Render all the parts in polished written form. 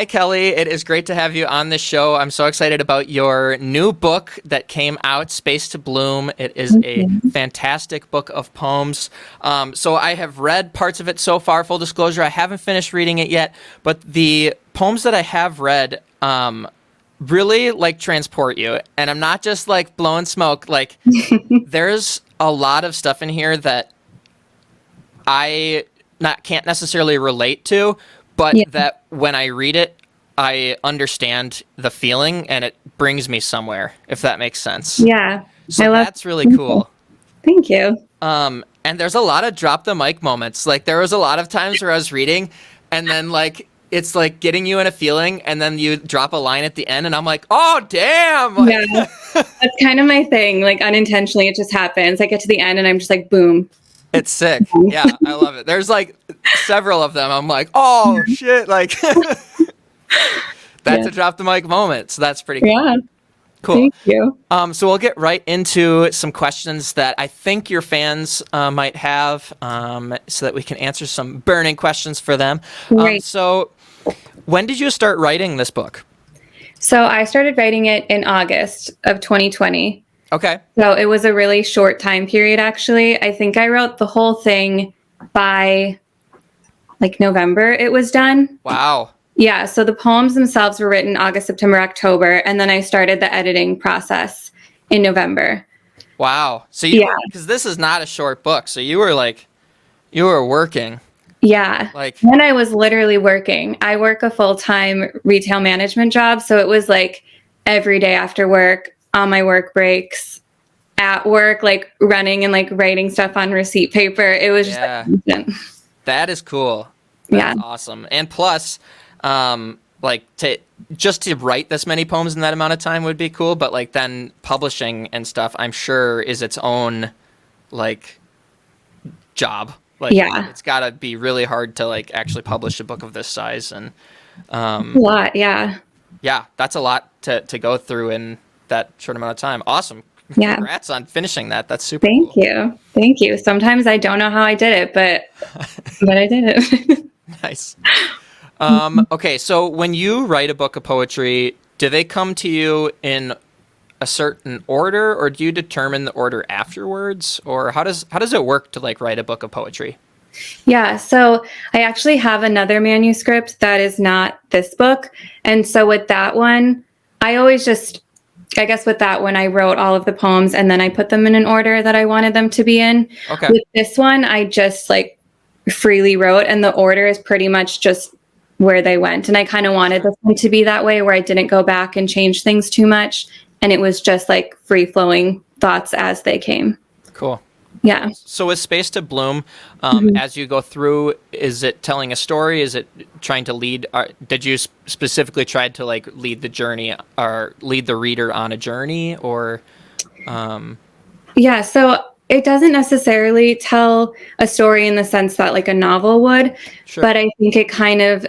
Hi, Kelly. It is great to have you on the show. I'm so excited about your new book that came out, Space to Bloom. It is a fantastic book of poems. So I have read parts of it so far. Full disclosure, I haven't finished reading it yet, but the poems that I have read really like transport you. And I'm not just like blowing smoke. Like there's a lot of stuff in here that I can't necessarily relate to, but that when I read it, I understand the feeling and it brings me somewhere, if that makes sense. Yeah. So that's really cool. Thank you. And there's a lot of drop the mic moments. Like there was a lot of times where I was reading and then like it's like getting you in a feeling and then you drop a line at the end and I'm like, oh damn. Yeah. That's kind of my thing. Like unintentionally it just happens. I get to the end and I'm just like, boom. It's sick. Yeah, I love it. There's like several of them. I'm like, oh shit, like that's a drop the mic moment. So that's pretty cool. Yeah. Cool. Thank you. So we'll get right into some questions that I think your fans might have, so that we can answer some burning questions for them. So when did you start writing this book? So I started writing it in August of 2020. Okay. So it was a really short time period, actually. I think I wrote the whole thing by like November it was done. Wow. Yeah. So the poems themselves were written August, September, October. And then I started the editing process in November. Wow. So you, because this is not a short book. So you were working. Yeah. Like when I was literally working, I work a full-time retail management job. So it was like every day after work, on my work breaks, at work, like running and like writing stuff on receipt paper. It was just like, that is cool. That's awesome. And plus, like to write this many poems in that amount of time would be cool. But like then publishing and stuff, I'm sure is its own like job. Like it's got to be really hard to like actually publish a book of this size. And a lot, yeah, that's a lot to go through in that short amount of time. Awesome. Yeah. Congrats on finishing that. That's super cool. Thank you. Sometimes I don't know how I did it, but I did it. Nice. Okay, so when you write a book of poetry, do they come to you in a certain order, or do you determine the order afterwards, or how does it work to like write a book of poetry? Yeah, so I actually have another manuscript that is not this book, and so with that one, I guess with that one, I wrote all of the poems and then I put them in an order that I wanted them to be in. Okay. With this one, I just like freely wrote and the order is pretty much just where they went. And I kind of wanted this one to be that way where I didn't go back and change things too much. And it was just like free flowing thoughts as they came. Cool. Yeah. So with Space to Bloom, as you go through, is it telling a story? Is it trying to lead? Did you specifically try to like lead the journey or lead the reader on a journey or? Yeah. So it doesn't necessarily tell a story in the sense that like a novel would, but I think it kind of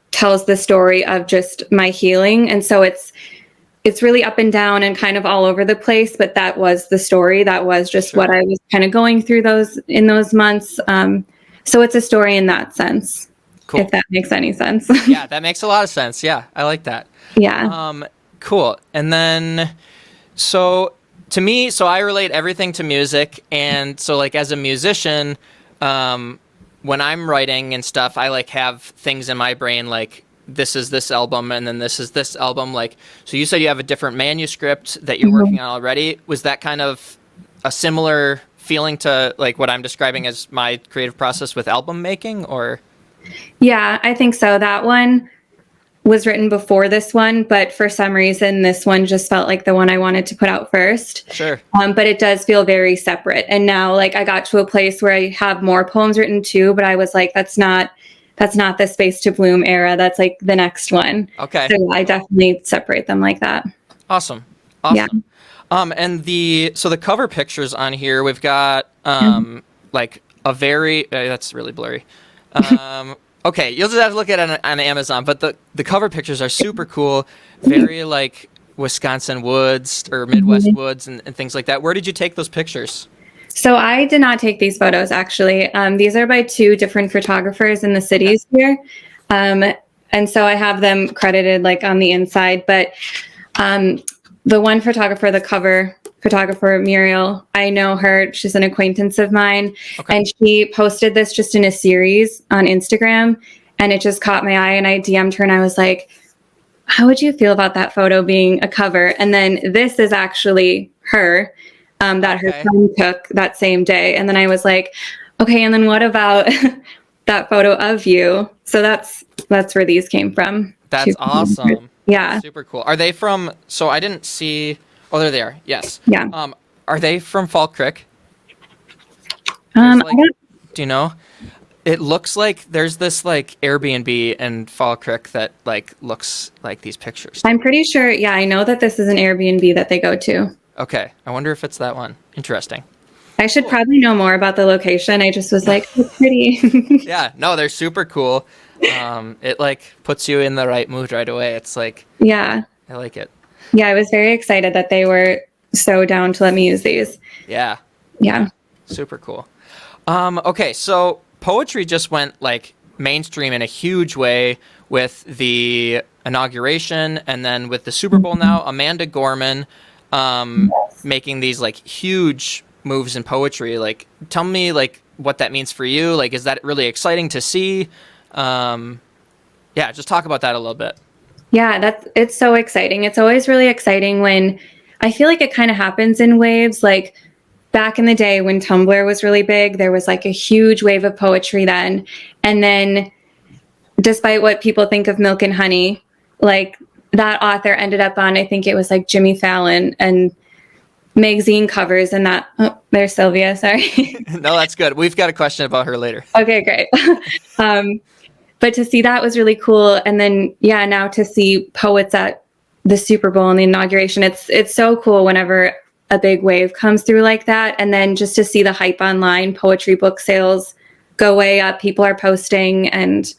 tells the story of just my healing. And so it's really up and down and kind of all over the place, but that was the story. That was just what I was kind of going through in those months. So it's a story in that sense, if that makes any sense. Yeah, that makes a lot of sense. Yeah, I like that. Yeah. Cool. And then, so to me, so I relate everything to music. And so like as a musician, when I'm writing and stuff, I like have things in my brain like, this is this album and then this is this album. Like, so you said you have a different manuscript that you're working on already. Was that kind of a similar feeling to like what I'm describing as my creative process with album making, or? Yeah, I think so. That one was written before this one, but for some reason this one just felt like the one I wanted to put out first. Sure. But it does feel very separate. And now like I got to a place where I have more poems written too, but I was like, that's not the Space to Bloom era. That's like the next one. Okay. So I definitely separate them like that. Awesome. Yeah. And the cover pictures on here, we've got like a very that's really blurry. Okay, you'll just have to look at it on Amazon, but the cover pictures are super cool. Very like Wisconsin woods or Midwest woods and things like that. Where did you take those pictures? So I did not take these photos, actually. These are by two different photographers in the cities here. And so I have them credited like on the inside, but the one photographer, the cover photographer, Muriel, I know her. She's an acquaintance of mine. Okay. And she posted this just in a series on Instagram, and it just caught my eye, and I DM'd her and I was like, how would you feel about that photo being a cover? And then this is actually her, that her friend took that same day. And then I was like, okay, and then what about that photo of you? So that's where these came from. That's awesome. Yeah. Super cool. Are they from, so I didn't see, oh, there they are. Yes. Yeah. Are they from Fall Creek? Like, do you know? It looks like there's this like Airbnb in Fall Creek that like looks like these pictures. I'm pretty sure. Yeah, I know that this is an Airbnb that they go to. Okay. I wonder if it's that one. Interesting. I should probably know more about the location. I just was like, it's pretty. Yeah. No, they're super cool. It like puts you in the right mood right away. It's like, yeah, I like it. Yeah. I was very excited that they were so down to let me use these. Yeah. Yeah. Super cool. Okay. So poetry just went like mainstream in a huge way with the inauguration, and then with the Super Bowl now, Amanda Gorman making these like huge moves in poetry. Like, tell me like what that means for you. Like, is that really exciting to see? Yeah, just talk about that a little bit. Yeah, it's so exciting. It's always really exciting when I feel like it kind of happens in waves. Like back in the day when Tumblr was really big, there was like a huge wave of poetry then. And then despite what people think of Milk and Honey, like that author ended up on, I think it was like Jimmy Fallon and magazine covers, and that, oh, there's Sylvia, sorry. No, that's good. We've got a question about her later. Okay, great. But to see that was really cool. And then, yeah, now to see poets at the Super Bowl and the inauguration, it's so cool whenever a big wave comes through like that. And then just to see the hype online, poetry book sales go way up, people are posting, and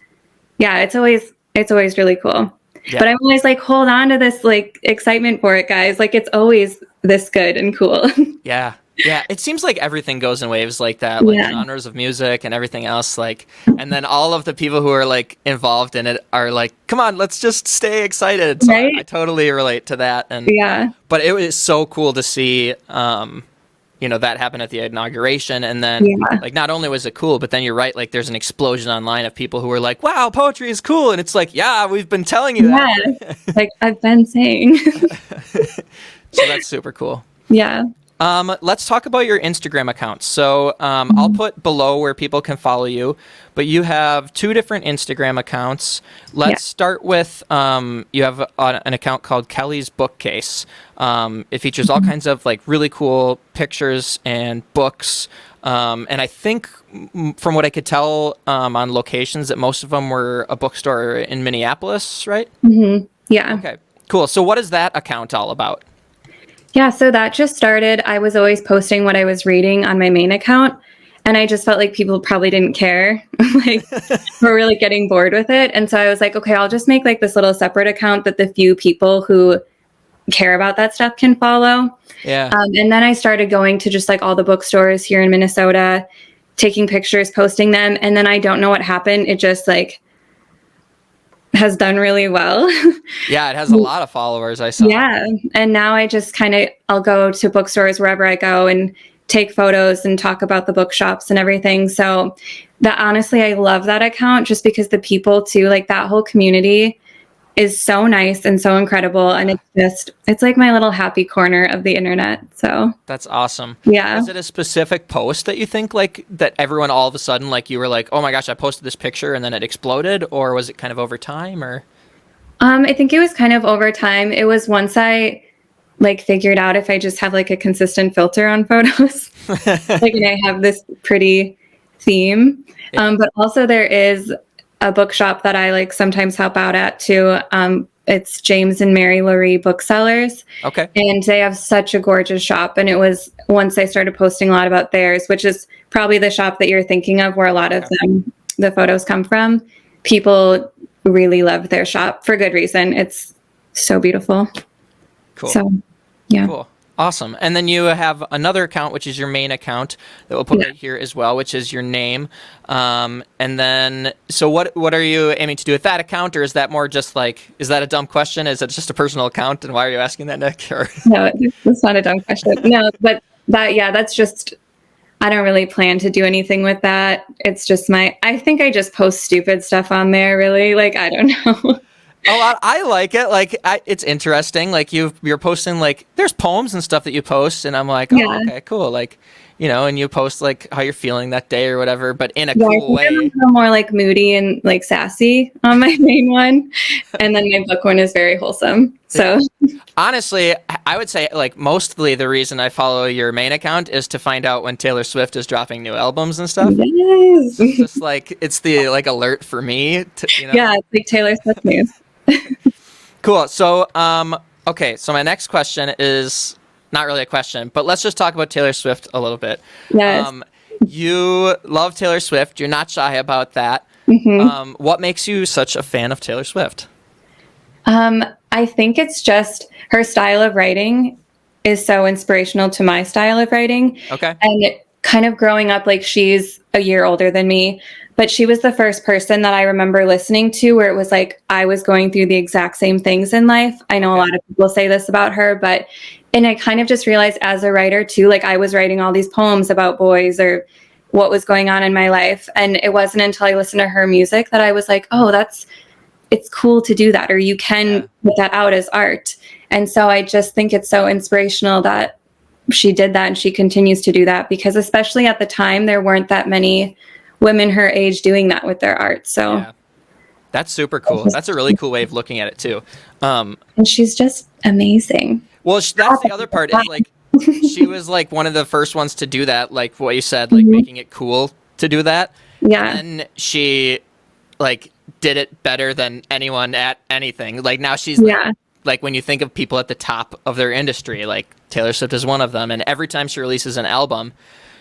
yeah, it's always really cool. Yeah. But I'm always like, hold on to this like excitement for it, guys. Like it's always this good and cool. Yeah. Yeah. It seems like everything goes in waves like that, like genres of music and everything else. Like, and then all of the people who are like involved in it are like, come on, let's just stay excited. So right? I totally relate to that. And yeah, but it was so cool to see, you know, that happened at the inauguration. And then like, not only was it cool, but then you're right. Like there's an explosion online of people who are like, wow, poetry is cool. And it's like, yeah, we've been telling you that. Like I've been saying. So that's super cool. Yeah. Let's talk about your Instagram account. So I'll put below where people can follow you, but you have 2 different Instagram accounts. Let's start with, you have an account called Kelly's Bookcase. It features all kinds of like really cool pictures and books. And I think from what I could tell on locations that most of them were a bookstore in Minneapolis, right? Mm-hmm. Yeah. Okay, cool. So what is that account all about? Yeah, so that just started. I was always posting what I was reading on my main account, and I just felt like people probably didn't care. Like, were really getting bored with it. And so I was like, okay, I'll just make like this little separate account that the few people who care about that stuff can follow. Yeah. And then I started going to just like all the bookstores here in Minnesota, taking pictures, posting them. And then I don't know what happened. It just like has done really well. Yeah, it has a lot of followers, I saw. Yeah, and now I just I'll go to bookstores wherever I go and take photos and talk about the bookshops and everything. So that honestly, I love that account just because the people too, like that whole community is so nice and so incredible. And it's like my little happy corner of the internet. So that's awesome. Yeah. Was it a specific post that you think like that everyone all of a sudden, like you were like, oh my gosh, I posted this picture and then it exploded? Or was it kind of over time or? I think it was kind of over time. It was once I like figured out if I just have like a consistent filter on photos, like, and I have this pretty theme. Yeah. But also there is a bookshop that I like sometimes help out at too. It's James and Mary Laurie Booksellers. Okay. And they have such a gorgeous shop. And it was once I started posting a lot about theirs, which is probably the shop that you're thinking of where a lot of the photos come from. People really love their shop for good reason. It's so beautiful. Cool. So, yeah. Cool. Awesome. And then you have another account, which is your main account that we'll put right here as well, which is your name. And then, so what are you aiming to do with that account? Or is that more just like, is that a dumb question? Is it just a personal account? And why are you asking that, Nick? Or... No, it's not a dumb question. No, but that's just, I don't really plan to do anything with that. It's just I think I just post stupid stuff on there, really. Like, I don't know. Oh, I like it. Like, it's interesting. Like, you're posting, like, there's poems and stuff that you post, and I'm like, oh, okay, cool. Like, and you post, like, how you're feeling that day or whatever, but in a cool way. I'm more, like, moody and, like, sassy on my main one, and then my book one is very wholesome. So, honestly, I would say, like, mostly the reason I follow your main account is to find out when Taylor Swift is dropping new albums and stuff. Yes. So it's just, like, it's the, like, alert for me. Yeah, it's like Taylor Swift news. Cool. So, okay. So my next question is not really a question, but let's just talk about Taylor Swift a little bit. Yes. You love Taylor Swift. You're not shy about that. Mm-hmm. What makes you such a fan of Taylor Swift? I think it's just her style of writing is so inspirational to my style of writing. Okay. And kind of growing up, like, she's a year older than me, but she was the first person that I remember listening to where it was like I was going through the exact same things in life. I know a lot of people say this about her, and I kind of just realized as a writer too, like, I was writing all these poems about boys or what was going on in my life. And it wasn't until I listened to her music that I was like, oh, it's cool to do that, or you can put that out as art. And so I just think it's so inspirational that she did that and she continues to do that, because especially at the time, there weren't that many women her age doing that with their art. So that's super cool. That's a really cool way of looking at it too. And she's just amazing. Well, that's the other part is, like, she was like one of the first ones to do that. Like what you said, like making it cool to do that. Yeah. And she, like, did it better than anyone at anything. Like, now she's like when you think of people at the top of their industry, like Taylor Swift is one of them. And every time she releases an album,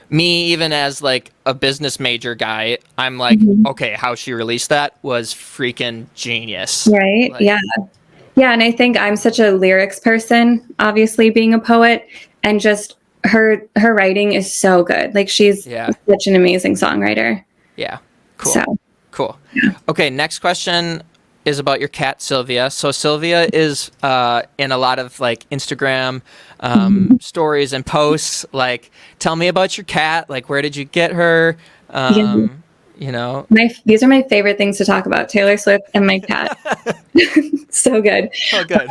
me, even as like a business major guy, I'm like, okay, how she released that was freaking genius. Right. Like, yeah. And I think I'm such a lyrics person, obviously being a poet, and just her writing is so good. Like, she's such an amazing songwriter. Yeah. Cool. So. Cool. Okay, next question is about your cat, Sylvia. So Sylvia is in a lot of, like, Instagram stories and posts. Like, tell me about your cat. Like, where did you get her? These are my favorite things to talk about, Taylor Swift and my cat. So good. Oh, good.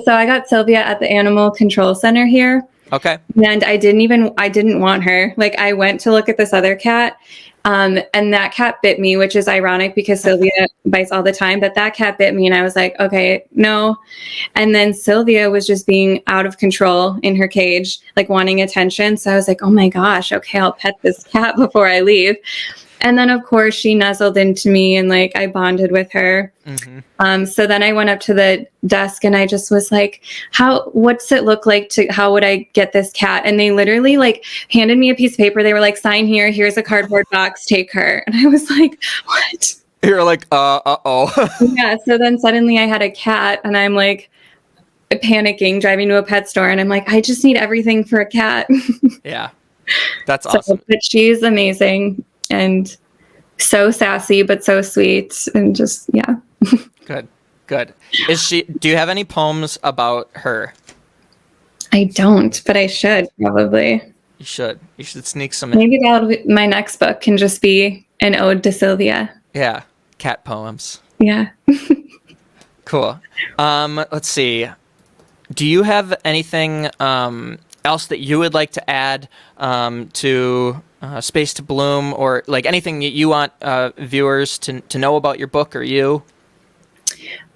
So I got Sylvia at the Animal Control Center here. Okay. And I didn't want her. Like, I went to look at this other cat, and that cat bit me, which is ironic because Sylvia bites all the time, but that cat bit me and I was like, okay, no. And then Sylvia was just being out of control in her cage, like wanting attention. So I was like, oh my gosh, okay, I'll pet this cat before I leave. And then, of course, she nuzzled into me and, like, I bonded with her. So then I went up to the desk and I just was like, what's it look like how would I get this cat? And they literally, like, handed me a piece of paper. They were like, sign here. Here's a cardboard box. Take her. And I was like, what? You're like, uh-oh. Yeah. So then suddenly I had a cat and I'm like panicking, driving to a pet store. And I'm like, I just need everything for a cat. Yeah. That's awesome. But she's amazing. And so sassy, but so sweet, and just, Good. Do you have any poems about her? I don't, but I should probably. You should sneak some in. Maybe my next book can just be an ode to Sylvia. Yeah. Cat poems. Yeah. Cool. Let's see. Do you have anything else that you would like to add to Space to Bloom, or like anything that you want viewers to know about your book or you?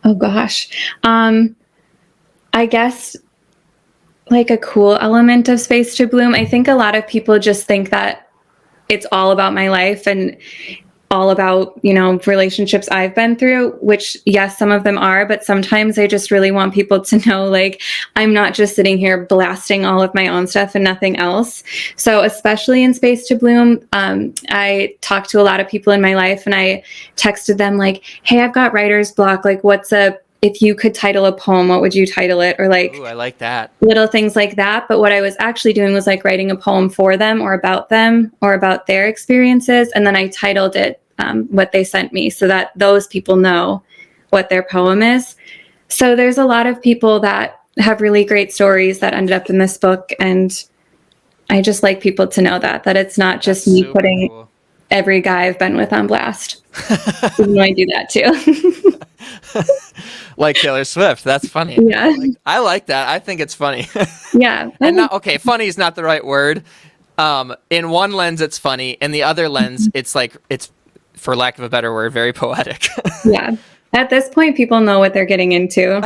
Oh gosh. I guess like a cool element of Space to Bloom, I think a lot of people just think that it's all about my life and all about, relationships I've been through, which yes, some of them are, but sometimes I just really want people to know, like, I'm not just sitting here blasting all of my own stuff and nothing else. So especially in Space to Bloom, I talked to a lot of people in my life and I texted them like, hey, I've got writer's block. Like, what's a if you could title a poem, what would you title it? Or like, ooh, I like that. Little things like that. But what I was actually doing was like writing a poem for them or about their experiences. And then I titled it what they sent me so that those people know what their poem is. So there's a lot of people that have really great stories that ended up in this book. And I just like people to know that it's not just me putting cool. Every guy I've been with on blast. Even though I do that too. Like Taylor Swift. That's funny. Yeah. I like that. I think it's funny. Yeah. And not, okay, funny is not the right word. In one lens, it's funny. In the other lens, it's like, it's, for lack of a better word, very poetic. Yeah. At this point, people know what they're getting into.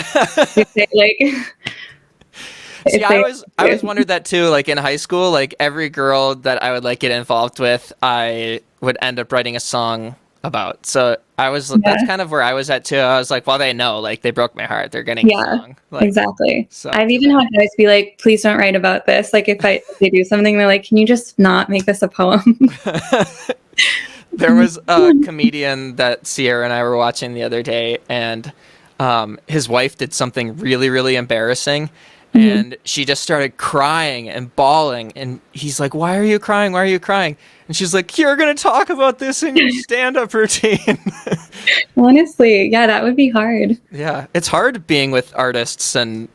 See, I always wondered that too. Like in high school, like every girl that I would like get involved with, I would end up writing a song about. So that's kind of where I was at too. I was like, well, they know, like they broke my heart. They're getting a song. Like, exactly. So I've even had guys be like, please don't write about this. Like if they do something, they're like, can you just not make this a poem? There was a comedian that Sierra and I were watching the other day, and his wife did something really, really embarrassing. And she just started crying and bawling. And he's like, why are you crying? Why are you crying? And she's like, you're going to talk about this in your stand-up routine. Honestly, yeah, that would be hard. Yeah, it's hard being with artists. And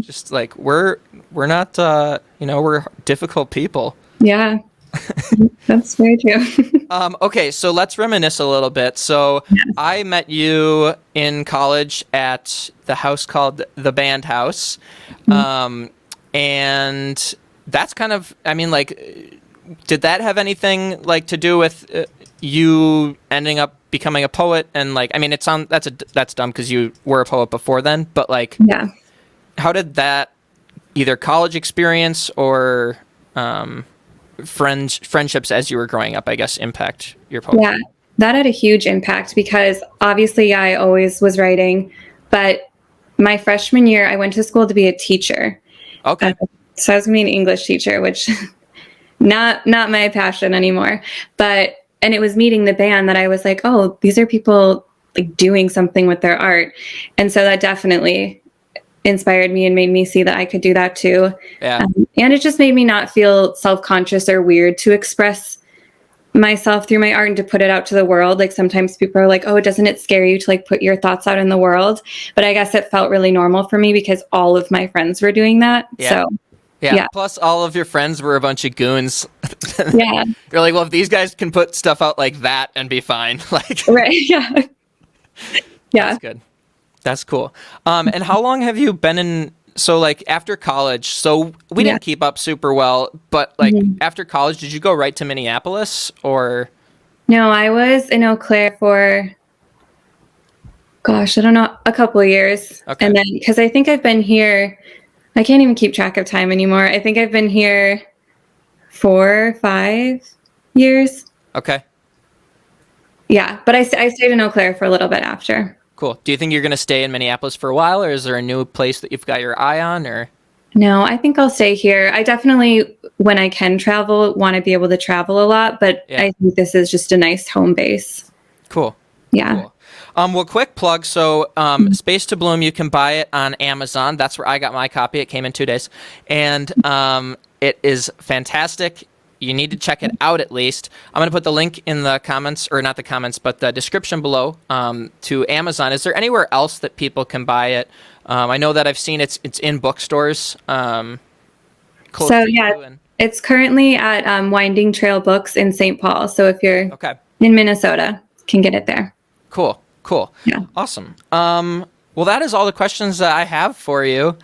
just like, we're not, we're difficult people. Yeah, that's very true. Okay, so let's reminisce a little bit. So I met you in college at the house called the Band House. And that's kind of, I mean, like, did that have anything like to do with you ending up becoming a poet? And like, I mean, that's dumb because you were a poet before then, but like, how did that either college experience or friendships as you were growing up, I guess, impact your poetry? Yeah, that had a huge impact because obviously I always was writing, but my freshman year, I went to school to be a teacher. Okay. So I was going to be an English teacher, which not my passion anymore. And it was meeting the band that I was like, oh, these are people like doing something with their art. And so that definitely inspired me and made me see that I could do that too. Yeah. And it just made me not feel self-conscious or weird to express myself through my art and to put it out to the world. Like sometimes people are like, oh, doesn't it scare you to like put your thoughts out in the world? But I guess it felt really normal for me because all of my friends were doing that. Yeah. So yeah. Plus all of your friends were a bunch of goons. Yeah. You're like, well, if these guys can put stuff out like that and be fine, like, right. Yeah. Yeah. That's good. That's cool. And how long have you been in? So like after college, so we didn't keep up super well, but like after college, did you go right to Minneapolis or? No, I was in Eau Claire for, gosh, I don't know, a couple of years. Okay. And then, because I think I've been here, I can't even keep track of time anymore. I think I've been here 4 or 5 years. Okay. Yeah, but I stayed in Eau Claire for a little bit after. Cool. Do you think you're going to stay in Minneapolis for a while, or is there a new place that you've got your eye on, or? No, I think I'll stay here. I definitely, when I can travel, want to be able to travel a lot, but I think this is just a nice home base. Cool. Yeah. Cool. Well, quick plug. So Space to Bloom, you can buy it on Amazon. That's where I got my copy. It came in 2 days. And it is fantastic. You need to check it out at least. I'm going to put the link in the comments, or not the comments, but the description below to Amazon. Is there anywhere else that people can buy it? I know that I've seen it's in bookstores. It's currently at Winding Trail Books in St. Paul. So if you're in Minnesota, you can get it there. Cool. Yeah. Awesome. Well, that is all the questions that I have for you.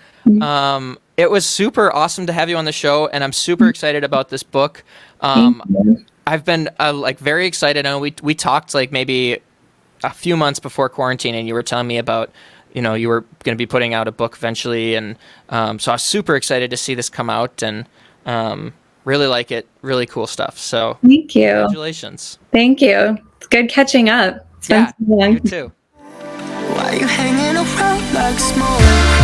It was super awesome to have you on the show, and I'm super excited about this book. I've been very excited. I know we talked like maybe a few months before quarantine, and you were telling me about, you were going to be putting out a book eventually, and so I was super excited to see this come out, and really like it. Really cool stuff. So thank you. Congratulations. Thank you. It's good catching up. It's been so long. You too. Why you hanging around like smoke?